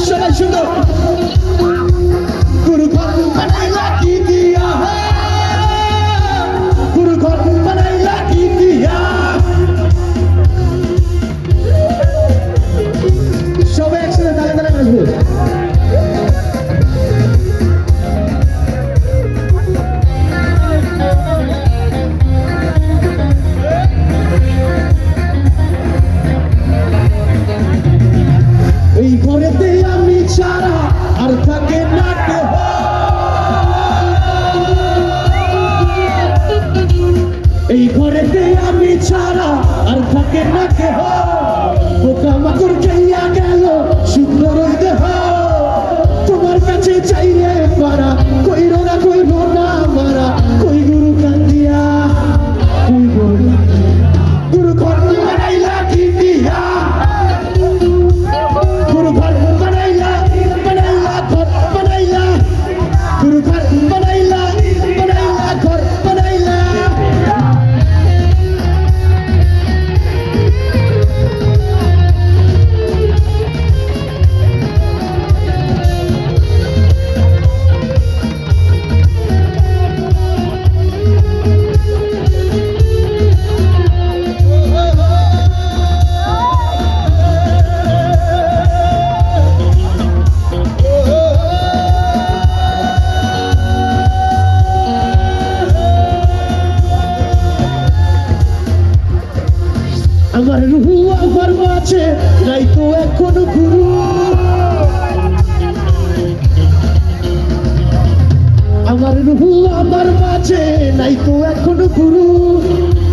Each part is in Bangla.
সবাই সুন্দর গুরু ঘর বানাইলা কি দিয়া গুরু ঘর বানাইলা কি দিয়া সবাই একসাথে তালে তালে নাচবো এই ঘরেতে আমি ছাড়া আর থাকে না কেহ এই ঘরেতে আমি ছাড়া আর থাকে না কেহ পোকামাকড় খাইয়া গেল সুন্দর দেহ তোমার কাছে চাইলে পারা কইরো না মারা কই গুরু কান্দিয়া কই গুরু ঘর বানাইলা কি দিয়া গুরু ঘর বানাইলা ঘর বানাইলা গুরু ঘর বানাইলা ঘর বানাইলা আমার রুহু আমার মাঝে নাই তো এখনো গুরু আমার রুহু আমার মাঝে নাই তো এখনো গুরু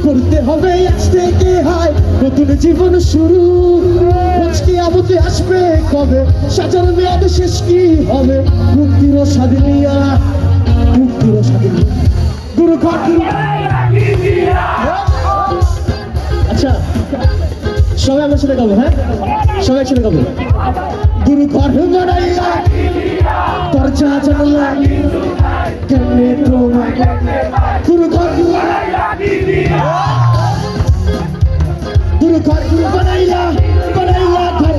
করতে হবে আজ থেকে হায় নতুন জীবন শুরু আজকে আমতে আসবে কবে সাজার মেয়াদ শেষ কি হবে মুক্তির স্বাধীনিয়া গুরু ঘর আচ্ছা সবাই আমার সাথে গাবো হ্যাঁ সবাই একসাথে গাবো গুরু ঘর বানাইলা দরজা জানলা কেমনে তোমায় গুরু ঘর বানাইলা ঘর